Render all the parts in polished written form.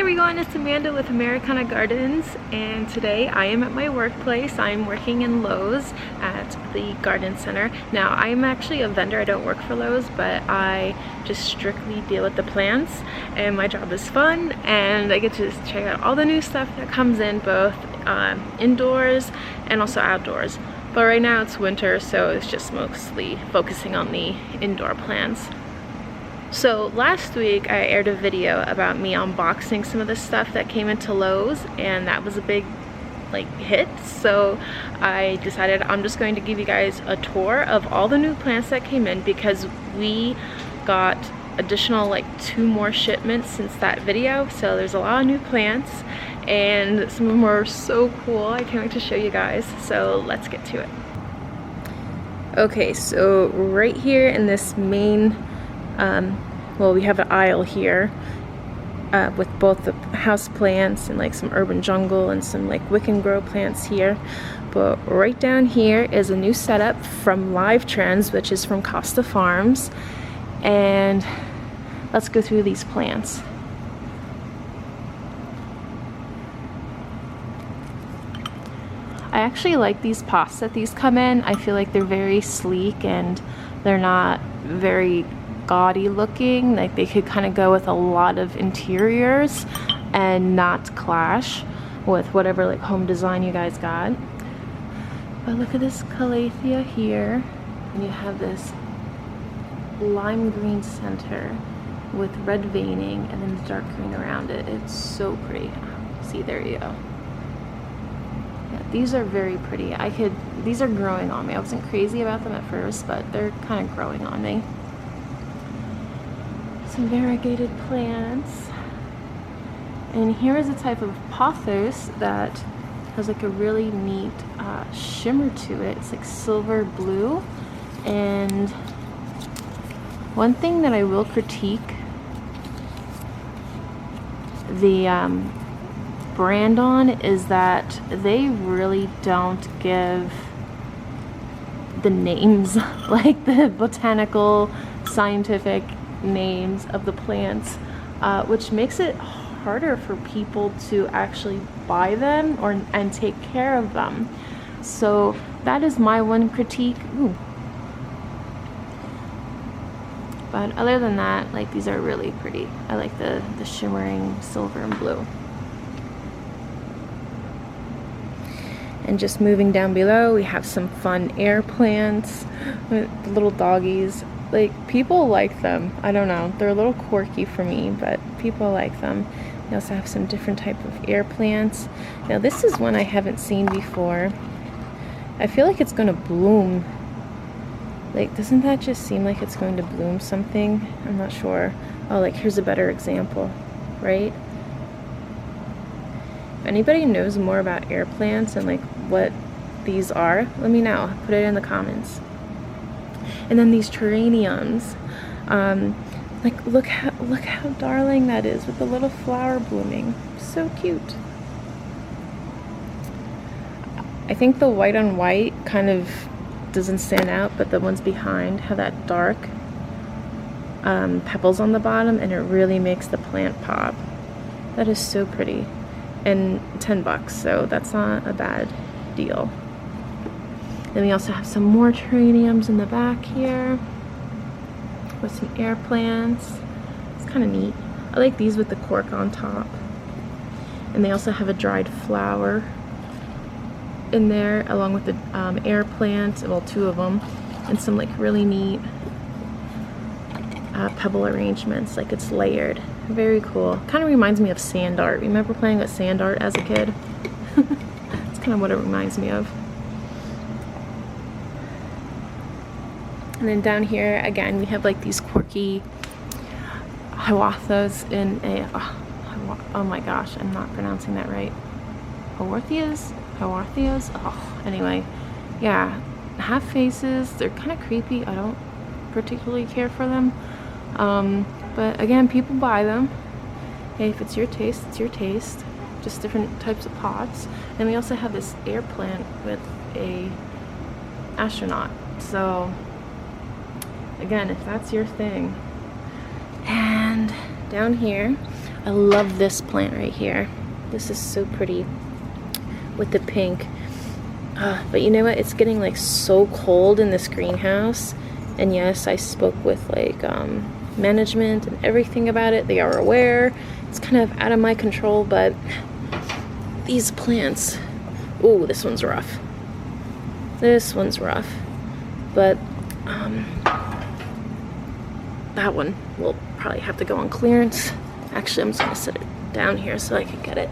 everyone, it's Amanda with Americana Gardens, and today I am at my workplace. I'm working in Lowe's at the garden center. Now, I am actually a vendor. I don't work for Lowe's, but I just strictly deal with the plants, and my job is fun, and I get to just check out all the new stuff that comes in, both indoors and also outdoors. But right now it's winter, so it's just mostly focusing on the indoor plants. So last week I aired a video about me unboxing some of the stuff that came into Lowe's, and that was a big hit. So I decided I'm just going to give you guys a tour of all the new plants that came in, because we got additional 2 more shipments since that video. So there's a lot of new plants, and some of them are so cool. I can't wait to show you guys. So let's get to it. Okay, so right here in this main well, we have an aisle here with both the house plants and some urban jungle and some wick and grow plants here. But right down here is a new setup from Live Trends, which is from Costa Farms. And let's go through these plants. I actually like these pots that these come in. I feel like they're very sleek and they're not very gaudy looking. They could kind of go with a lot of interiors and not clash with whatever home design you guys got. But look at this calathea here, and you have this lime green center with red veining and then the dark green around it. It's so pretty. See, there you go. Yeah, these are very pretty. These are growing on me. I wasn't crazy about them at first, but they're kind of growing on me. Some variegated plants, and here is a type of pothos that has a really neat shimmer to it. It's silver blue, and one thing that I will critique the brand on is that they really don't give the names, the botanical scientific names of the plants, which makes it harder for people to actually buy them and take care of them. So that is my one critique. Ooh. But other than that, these are really pretty. I like the shimmering silver and blue. And just moving down below, we have some fun air plants with little doggies. People like them. I don't know, they're a little quirky for me, but people like them. We also have some different type of air plants. Now this is one I haven't seen before. I feel like it's gonna bloom. Doesn't that just seem like it's going to bloom something? I'm not sure. Oh, here's a better example, right? If anybody knows more about air plants and what these are, let me know. Put it in the comments. And then these geraniums, look how darling that is with the little flower blooming. So cute. I think the white on white kind of doesn't stand out, but the ones behind have that dark pebbles on the bottom, and it really makes the plant pop. That is so pretty. And $10, so that's not a bad deal. Then we also have some more geraniums in the back here with some air plants. It's kind of neat. I like these with the cork on top. And they also have a dried flower in there along with the air plant, well, 2 of them, and some really neat pebble arrangements. It's layered. Very cool. Kind of reminds me of sand art. Remember playing with sand art as a kid? It's kind of what it reminds me of. And then down here, again, we have these quirky hiwathas in a, oh my gosh, I'm not pronouncing that right. Hawarthias? Oh, anyway, yeah, half faces. They're kind of creepy. I don't particularly care for them. But again, people buy them. Hey, if it's your taste, it's your taste. Just different types of pots. And we also have this air plant with a astronaut. So again, if that's your thing. And down here, I love this plant right here. This is so pretty with the pink. But you know what? It's getting like so cold in this greenhouse. And yes, I spoke with like management and everything about it. They are aware. It's kind of out of my control, but these plants, ooh, this one's rough. This one's rough. But that one will probably have to go on clearance. Actually, I'm just gonna set it down here so I can get it.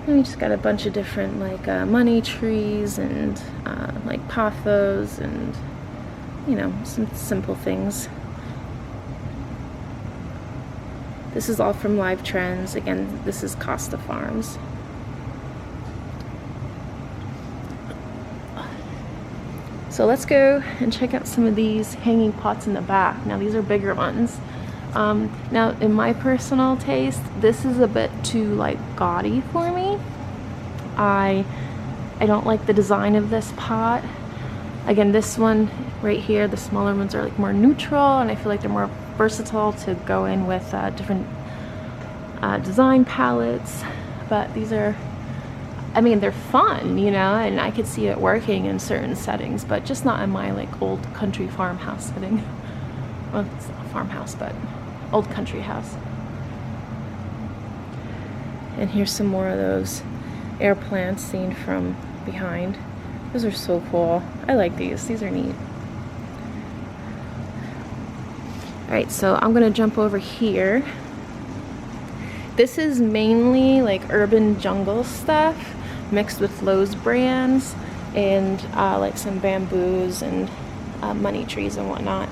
And we just got a bunch of different like money trees and like pothos and, you know, some simple things. This is all from Live Trends. Again, this is Costa Farms. So let's go and check out some of these hanging pots in the back. Now these are bigger ones. Now in my personal taste, this is a bit too like gaudy for me. I don't like the design of this pot. Again, this one right here, the smaller ones are like more neutral, and I feel like they're more versatile to go in with different design palettes. But these are, I mean, they're fun, you know, and I could see it working in certain settings, but just not in my like old country farmhouse setting. Well, it's not a farmhouse, but old country house. And here's some more of those air plants seen from behind. Those are so cool. I like these. These are neat. Alright, so I'm gonna jump over here. This is mainly like urban jungle stuff mixed with Lowe's brands and like some bamboos and money trees and whatnot.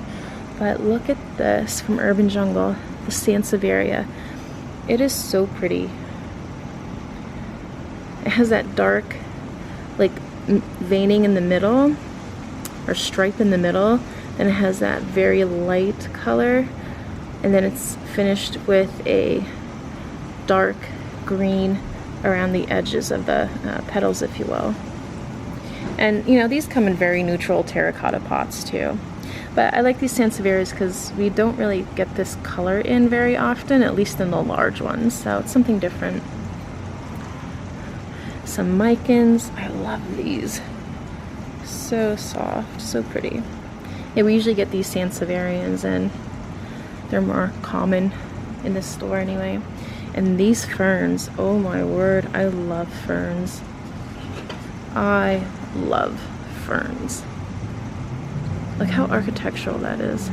But look at this from Urban Jungle, the Sansevieria. It is so pretty. It has that dark like veining in the middle, or stripe in the middle, and it has that very light color, and then it's finished with a dark green around the edges of the petals, if you will. And you know, these come in very neutral terracotta pots too. But I like these Sansevierias because we don't really get this color in very often, at least in the large ones, so it's something different. Some Micans. I love these. So soft, so pretty. Yeah, we usually get these Sansevierians, and they're more common in this store anyway. And these ferns, oh my word, I love ferns. I love ferns. Look how architectural that is.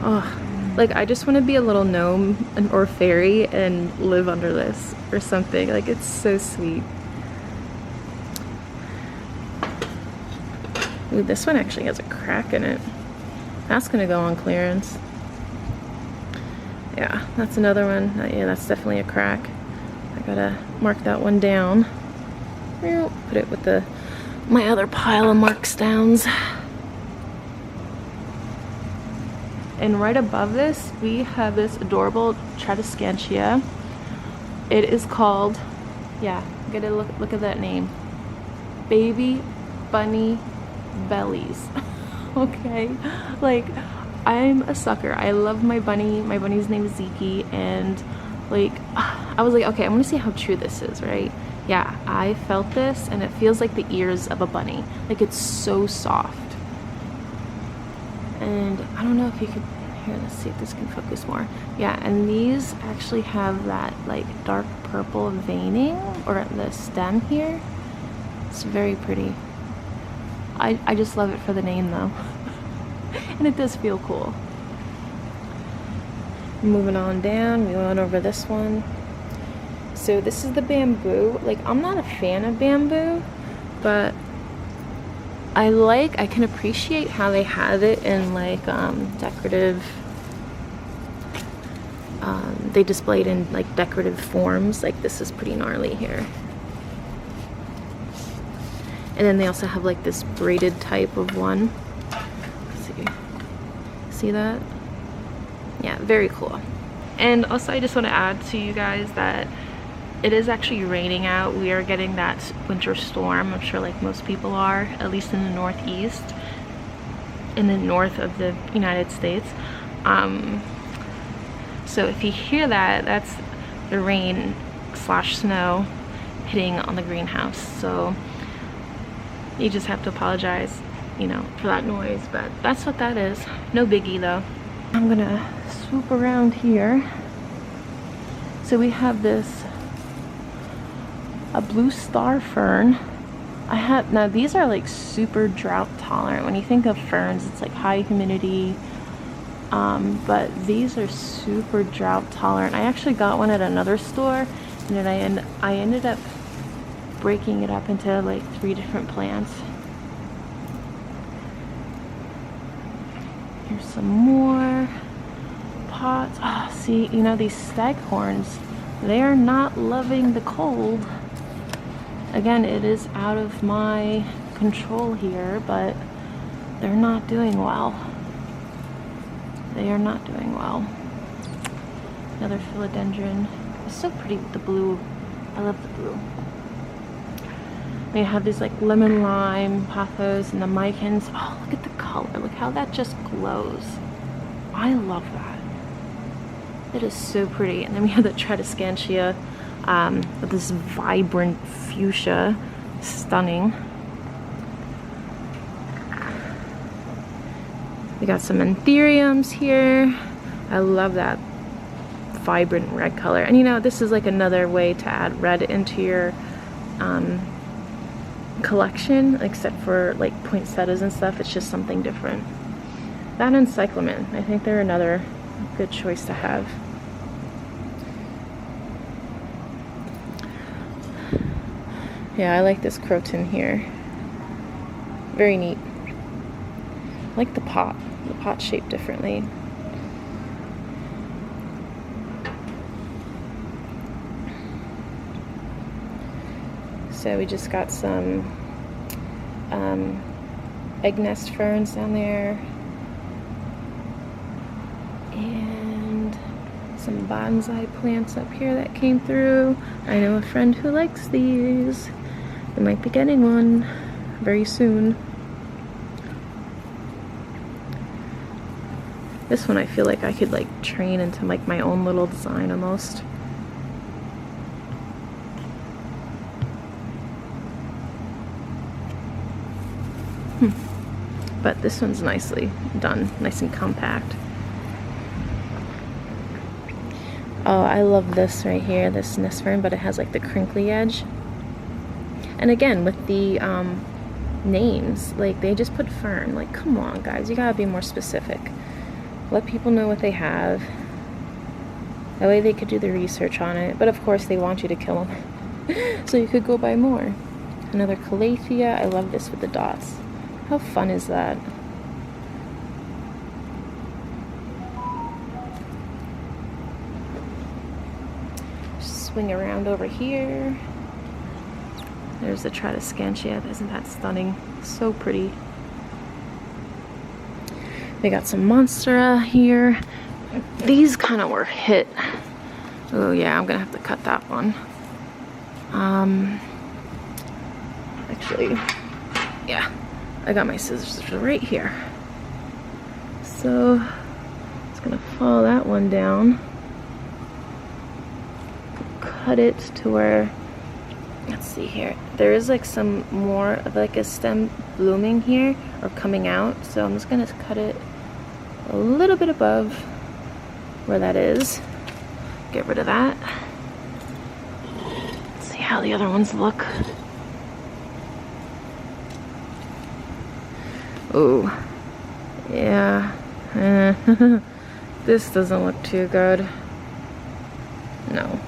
Oh, like I just want to be a little gnome or fairy and live under this or something. Like, it's so sweet. Ooh, this one actually has a crack in it. That's gonna go on clearance. Yeah, that's another one. Yeah, that's definitely a crack. I gotta mark that one down. Put it with my other pile of marks downs. And right above this, we have this adorable Tradescantia. It is called, yeah, get a look at that name. Baby Bunny Bellies. Okay, like, I'm a sucker. I love my bunny. My bunny's name is Ziki, and like, I was like, okay, I'm gonna see how true this is, right? Yeah, I felt this, and it feels like the ears of a bunny. Like, it's so soft. And I don't know if you could, here, let's see if this can focus more. Yeah, and these actually have that like dark purple veining, or at the stem here. It's very pretty. I just love it for the name though. And it does feel cool. Moving on down, we went over this one. So this is the bamboo. Like, I'm not a fan of bamboo, but I can appreciate how they have it in like decorative, they displayed in like decorative forms. Like, this is pretty gnarly here. And then they also have like this braided type of one. See that? Yeah, very cool. And also, I just want to add to you guys that it is actually raining out. We are getting that winter storm. I'm sure like most people are, at least in the Northeast, in the north of the United States. So if you hear that, that's the rain slash snow hitting on the greenhouse. So you just have to apologize, you know, for that noise, but that's what that is. No biggie though. I'm gonna swoop around here. So we have this, a blue star fern. Now these are like super drought tolerant. When you think of ferns, it's like high humidity, but these are super drought tolerant. I actually got one at another store, and then I ended up breaking it up into like 3 different plants. Here's some more pots. Oh, see, you know, these staghorns, they are not loving the cold. Again, it is out of my control here, but they're not doing well. They are not doing well. Another philodendron. It's so pretty with the blue. I love the blue. They have these like lemon lime pothos and the micans. Oh, look at the color. Look how that just glows. I love that. It is so pretty. And then we have the tradescantia with this vibrant fuchsia. Stunning. We got some anthuriums here. I love that vibrant red color. And you know, this is like another way to add red into your collection, except for like poinsettias and stuff. It's just something different. That and cyclamen, I think they're another good choice to have. Yeah, I like this croton here. Very neat. I like the pot. The pot's shaped differently. So we just got some egg nest ferns down there. And some bonsai plants up here that came through. I know a friend who likes these. I might be getting one very soon. This one I feel like I could like train into like my own little design almost. But this one's nicely done, nice and compact. Oh, I love this right here, this nest fern, but it has like the crinkly edge. And again, with the names, like they just put fern. Like, come on guys, you gotta be more specific. Let people know what they have. That way they could do the research on it. But of course they want you to kill them. So you could go buy more. Another calathea. I love this with the dots. How fun is that? Swing around over here. There's the tradescantia. Isn't that stunning? So pretty. We got some Monstera here. These kind of were hit. Oh yeah, I'm gonna have to cut that one. Actually, yeah, I got my scissors right here. So, just gonna follow that one down. Cut it to where, let's see here. There is like some more of like a stem blooming here or coming out. So I'm just gonna cut it a little bit above where that is. Get rid of that. Let's see how the other ones look. Oh, yeah. This doesn't look too good. No.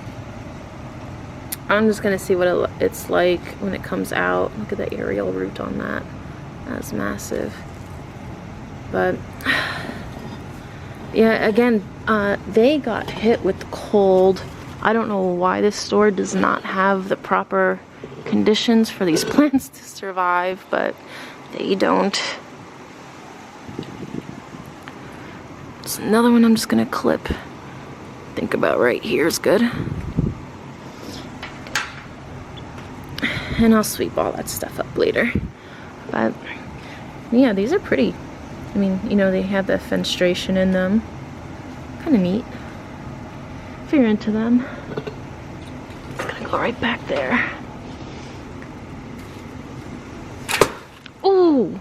I'm just gonna see what it's like when it comes out. Look at the aerial root on that. That's massive. But yeah, again, they got hit with cold. I don't know why this store does not have the proper conditions for these plants to survive, but they don't. It's another one I'm just gonna clip. Think about right here is good. And I'll sweep all that stuff up later. But yeah, these are pretty. I mean, you know, they have the fenestration in them. Kind of neat. If you're into them. It's gonna go right back there. Ooh!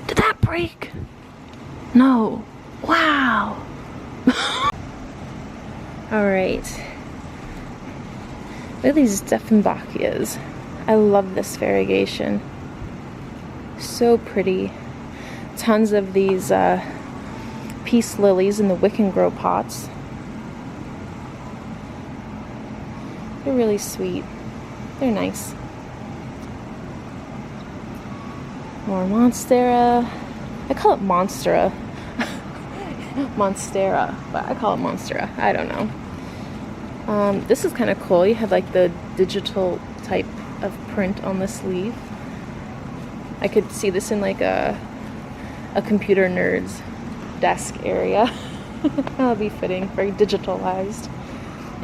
Did that break? No. Wow! Alright. Look at these Dieffenbachias. I love this variegation. So pretty. Tons of these peace lilies in the wick and grow pots. They're really sweet. They're nice. More Monstera. I call it Monstera. Monstera, but I call it Monstera. I don't know. This is kind of cool. You have like the digital type of print on the sleeve. I could see this in like a computer nerd's desk area. That'll be fitting, very digitalized.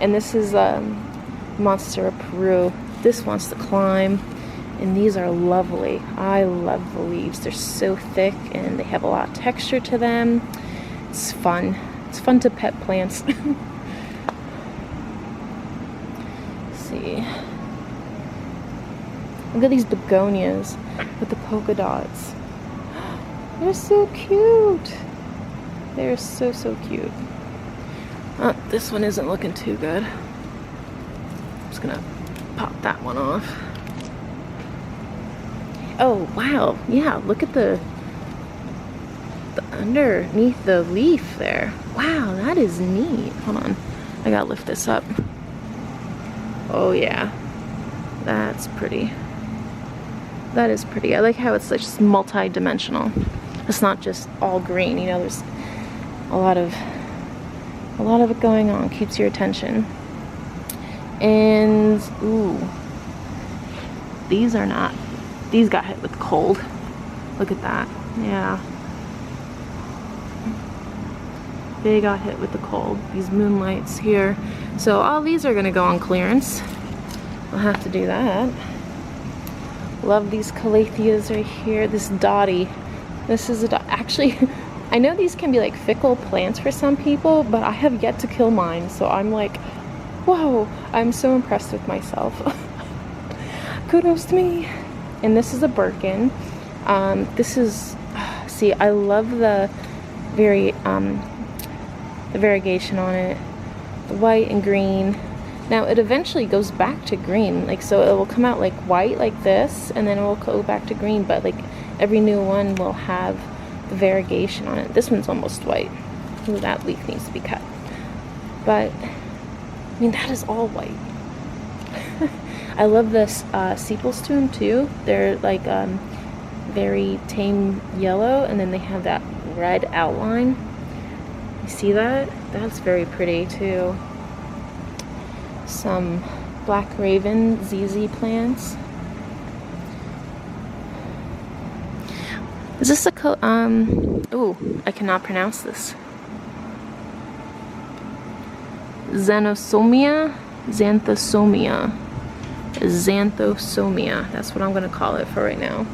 And this is Monstera Peru. This wants to climb, and these are lovely. I love the leaves. They're so thick and they have a lot of texture to them. It's fun. It's fun to pet plants. Let's see. Look at these begonias with the polka dots. They're so cute. They're so, so cute. Oh, this one isn't looking too good. I'm just gonna pop that one off. Oh, wow. Yeah, look at the underneath the leaf there. Wow, that is neat. Hold on. I gotta lift this up. Oh, yeah. That's pretty. That is pretty. I like how it's like just multi-dimensional. It's not just all green, you know, there's a lot of it going on. Keeps your attention. And ooh, these are not. These got hit with cold. Look at that. Yeah. They got hit with the cold. These moonlights here. So all these are gonna go on clearance. I'll have to do that. Love these calatheas right here. This dotty. This is a actually, I know these can be like fickle plants for some people, but I have yet to kill mine. So I'm like, whoa, I'm so impressed with myself. Kudos to me. And this is a Birkin. This is, see, I love the variegation on it. The white and green. Now it eventually goes back to green, like, so it will come out like white like this, and then it will go back to green, but like every new one will have the variegation on it. This one's almost white. Ooh, that leaf needs to be cut. But I mean, that is all white. I love this Seeplestoon too. They're like very tame yellow, and then they have that red outline. You see that? That's very pretty too. Some Black Raven ZZ plants. Is this a ooh, I cannot pronounce this. Xanthosomia? Xanthosomia. Xanthosomia. That's what I'm gonna call it for right now.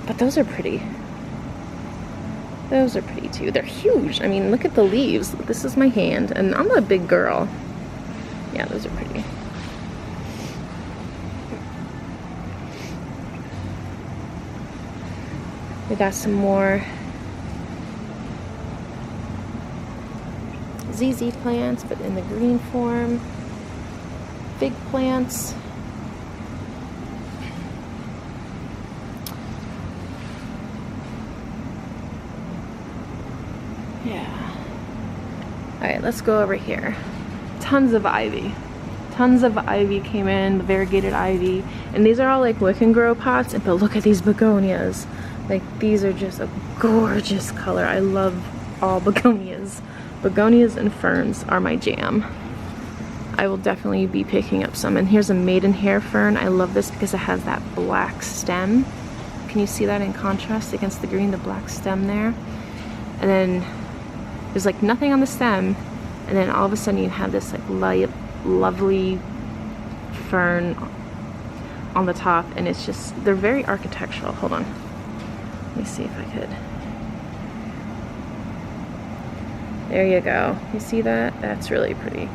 But those are pretty. Those are pretty too. They're huge. I mean, look at the leaves. This is my hand, and I'm a big girl. Yeah, those are pretty. We got some more ZZ plants, but in the green form. Big plants. Yeah. Alright, let's go over here. Tons of ivy. Tons of ivy came in, the variegated ivy. And these are all like wick and grow pots, but look at these begonias. Like, these are just a gorgeous color. I love all begonias. Begonias and ferns are my jam. I will definitely be picking up some. And here's a maidenhair fern. I love this because it has that black stem. Can you see that in contrast against the green, the black stem there? And then there's like nothing on the stem, and then all of a sudden you have this like light, lovely fern on the top, and it's just, they're very architectural. Hold on. Let me see if I could. There you go. You see that? That's really pretty.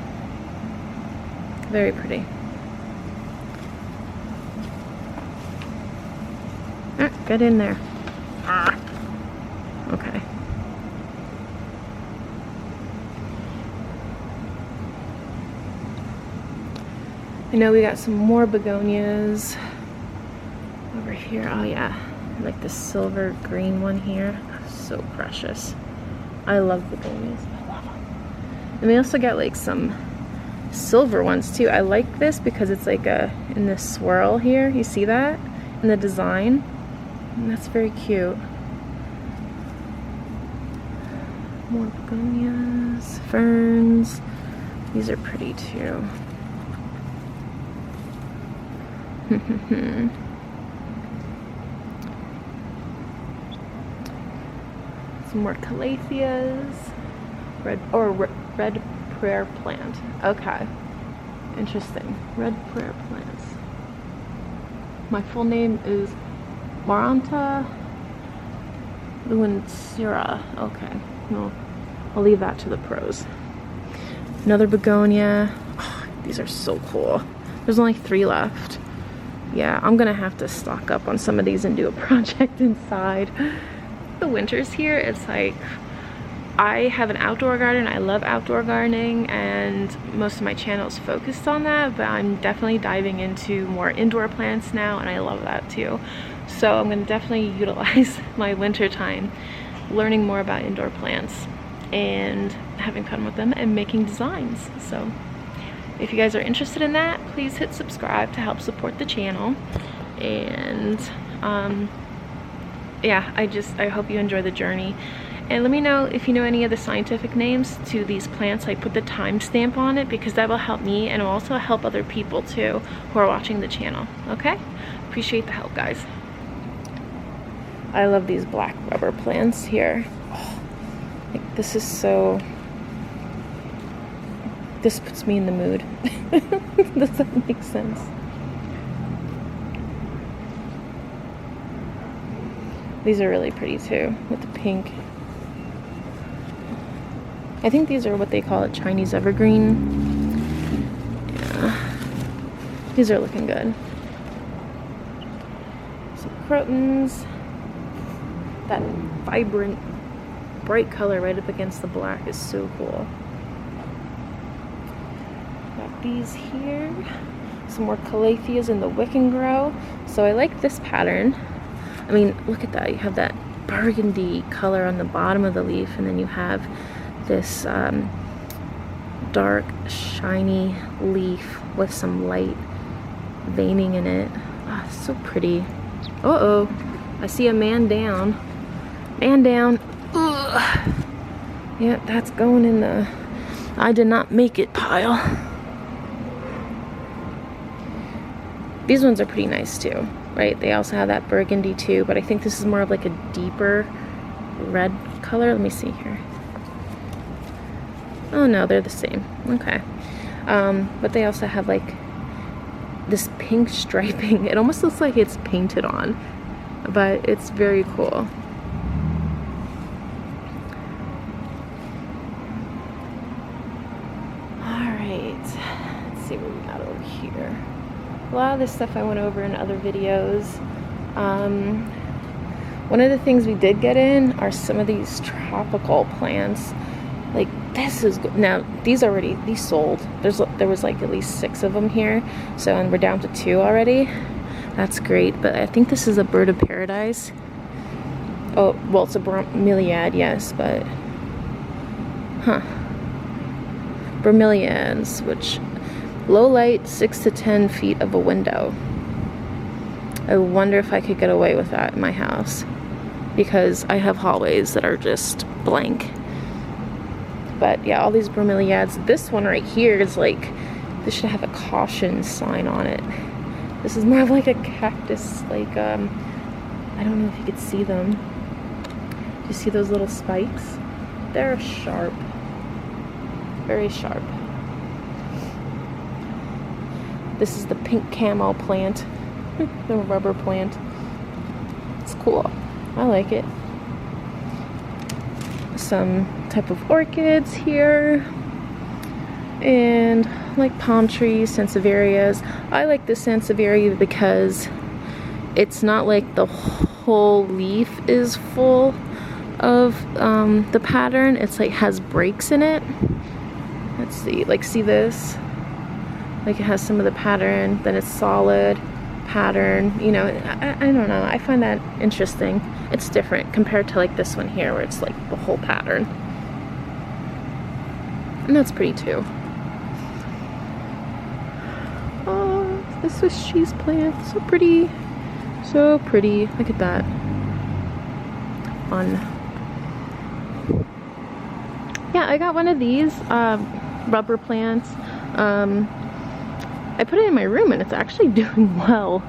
Very pretty. Get in there. Okay. I know we got some more begonias over here. Oh yeah, like the silver green one here. So precious. I love begonias. I love them. And we also got like some silver ones too. I like this because it's like in this swirl here. You see that in the design? And that's very cute. More begonias, ferns. These are pretty too. Some more calatheas. Red prayer plant. Okay. Interesting. Red prayer plants. My full name is Monstera. Okay. Well, I'll leave that to the pros. Another begonia. Oh, these are so cool. There's only 3 left. Yeah, I'm gonna have to stock up on some of these and do a project inside. The winters here, it's like, I have an outdoor garden. I love outdoor gardening, and most of my channel is focused on that, but I'm definitely diving into more indoor plants now, and I love that too. So I'm gonna definitely utilize my winter time learning more about indoor plants and having fun with them and making designs. So if you guys are interested in that, please hit subscribe to help support the channel. And yeah, I hope you enjoy the journey. And let me know if you know any of the scientific names to these plants. Like, put the timestamp on it, because that will help me and will also help other people too who are watching the channel. Okay? Appreciate the help, guys. I love these black rubber plants here. Oh, like, this is so... This puts me in the mood. Does that make sense? These are really pretty too, with the pink. I think these are what they call it, Chinese evergreen. Yeah. These are looking good. Some crotons. That vibrant, bright color right up against the black is so cool. Got these here. Some more calatheas in the wick and grow. So I like this pattern. I mean, look at that. You have that burgundy color on the bottom of the leaf, and then you have this dark, shiny leaf with some light veining in it. Oh, it's so pretty. Uh-oh. I see a man down. Man down. Ugh. Yeah, that's going in the I did not make it pile. These ones are pretty nice too, right? They also have that burgundy too, but I think this is more of like a deeper red color. Let me see here. Oh no, they're the same. Okay. But they also have like this pink striping. It almost looks like it's painted on, but it's very cool. Alright, let's see what we got over here. A lot of this stuff I went over in other videos. One of the things we did get in are some of these tropical plants. Like, this is good. Now, these sold. There was like at least 6 of them here. So, and we're down to 2 already. That's great. But I think this is a bird of paradise. Oh, well, it's a Bromeliad, yes, but... Huh. Bromeliads, which... Low light, 6 to 10 feet of a window. I wonder if I could get away with that in my house, because I have hallways that are just blank. But yeah, all these bromeliads. This one right here is like, this should have a caution sign on it. This is more of like a cactus, like I don't know if you could see them. Do you see those little spikes? They're sharp, very sharp. This is the pink camo plant, the rubber plant. It's cool. I like it. Some type of orchids here. And like palm trees, sansevierias. I like this sansevieria because it's not like the whole leaf is full of the pattern. It's like has breaks in it. Let's see, like see this? Like it has some of the pattern, then it's solid pattern. You know, I don't know. I find that interesting. It's different compared to like this one here where it's like the whole pattern. And that's pretty too. Oh, this Swiss cheese plant. So pretty. So pretty. Look at that. Fun. Yeah, I got one of these rubber plants. I put it in my room and it's actually doing well.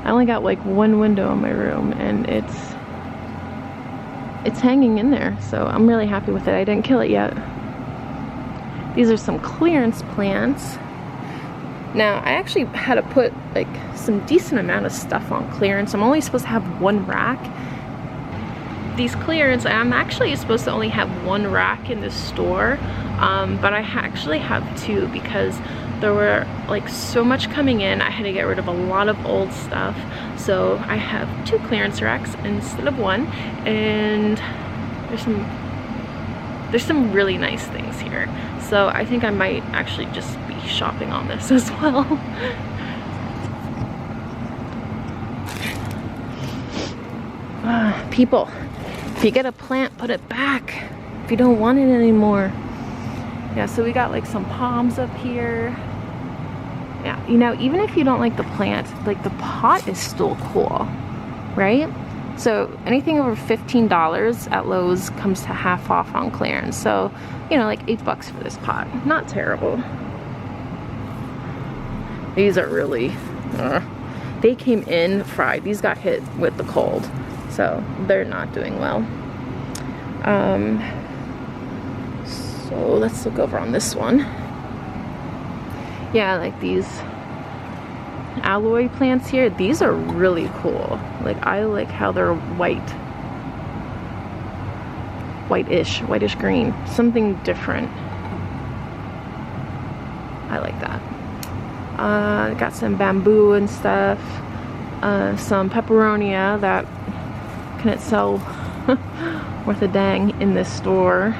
I only got like one window in my room and it's hanging in there, so I'm really happy with it. I didn't kill it yet. These are some clearance plants. Now, I actually had to put like some decent amount of stuff on clearance. I'm only supposed to have one rack. These clearance, I'm actually supposed to only have one rack in the store, but I actually have two because there were like so much coming in. I had to get rid of a lot of old stuff, so I have two clearance racks instead of one. And there's some really nice things here, so I think I might actually just be shopping on this as well. People, if you get a plant, put it back if you don't want it anymore. Yeah, so we got like some palms up here. Yeah, you know, even if you don't like the plant, like the pot is still cool, right? So anything over $15 at Lowe's comes to half off on clearance. So, you know, like $8 for this pot. Not terrible. These are really, they came in fried. These got hit with the cold, so they're not doing well. So let's look over on this one. Yeah, like these alloy plants here, these are really cool. Like I like how they're whitish green, something different. I like that. Got some bamboo and stuff, some peperonia that couldn't sell worth a dang in this store.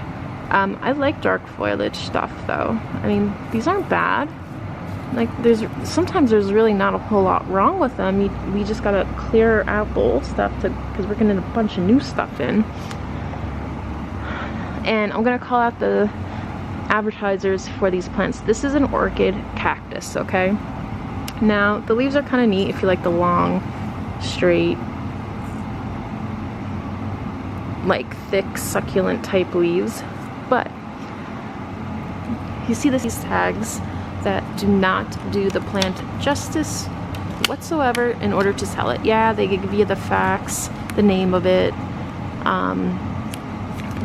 I like dark foliage stuff though. I mean, these aren't bad. Like sometimes there's really not a whole lot wrong with them. We just gotta clear out the old stuff because we're getting a bunch of new stuff in. And I'm gonna call out the advertisers for these plants. This is an orchid cactus, okay? Now, the leaves are kind of neat if you like the long, straight, like thick, succulent type leaves. But you see these tags that do not do the plant justice whatsoever in order to sell it. Yeah, they give you the facts, the name of it,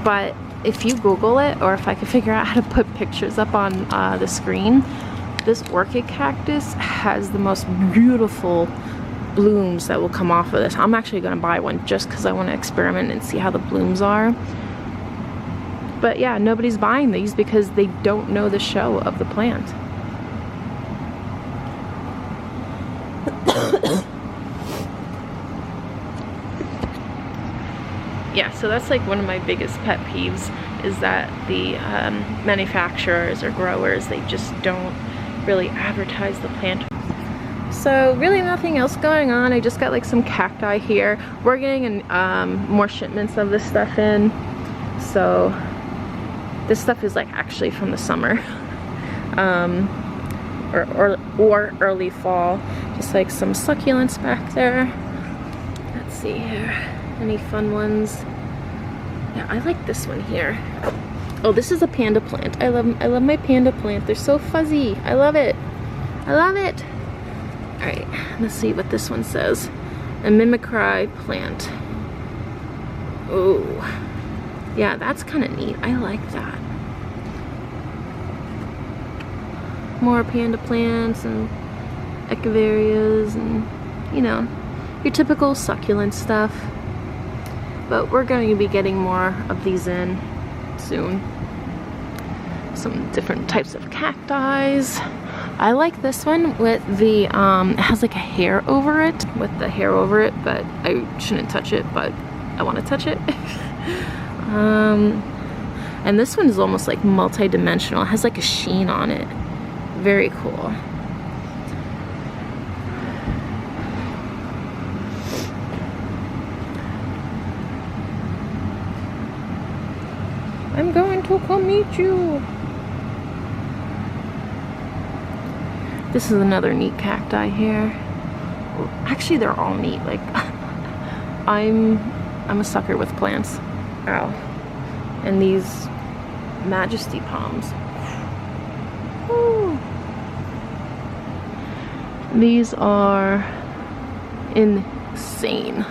but if you Google it, or if I could figure out how to put pictures up on the screen, this orchid cactus has the most beautiful blooms that will come off of this. I'm actually going to buy one just because I want to experiment and see how the blooms are. But yeah, nobody's buying these because they don't know the show of the plant. Yeah, so that's like one of my biggest pet peeves, is that the manufacturers or growers, they just don't really advertise the plant. So really nothing else going on. I just got like some cacti here. We're getting more shipments of this stuff in. So this stuff is like actually from the summer, or early fall. Just like some succulents back there. Let's see here. Any fun ones? Yeah, I like this one here. Oh, this is a panda plant. I love my panda plant. They're so fuzzy. I love it. I love it. All right, let's see what this one says. A mimicry plant. Oh, yeah, that's kind of neat. I like that. More panda plants and echeverias and, you know, your typical succulent stuff. But we're going to be getting more of these in. soon. Some different types of cacti. I like this one with the, it has like a hair over it, but I shouldn't touch it, but I want to touch it. And this one is almost like multi-dimensional. It has like a sheen on it. Very cool. I'm going to come meet you. This is another neat cacti here. Actually, they're all neat. Like, I'm a sucker with plants. Wow. And these majesty palms. Woo. These are insane.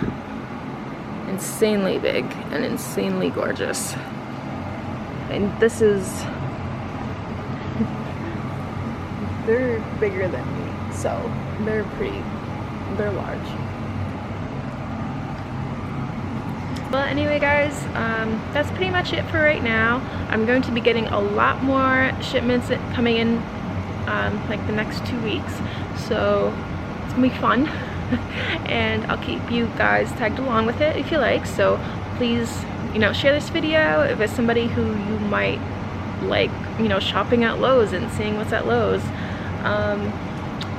Insanely big and insanely gorgeous. And this is, they're bigger than me, so they're large. Well, anyway guys, that's pretty much it for right now. I'm going to be getting a lot more shipments coming in like the next 2 weeks, so it's gonna be fun. And I'll keep you guys tagged along with it if you like, so please, you know, share this video if it's somebody who you might like, you know, shopping at Lowe's and seeing what's at Lowe's.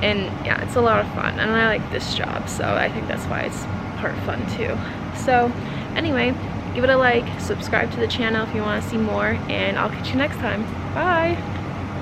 And yeah, it's a lot of fun, and I like this job, so I think that's why it's part fun too. So anyway, give it a like, subscribe to the channel if you want to see more, and I'll catch you next time. Bye!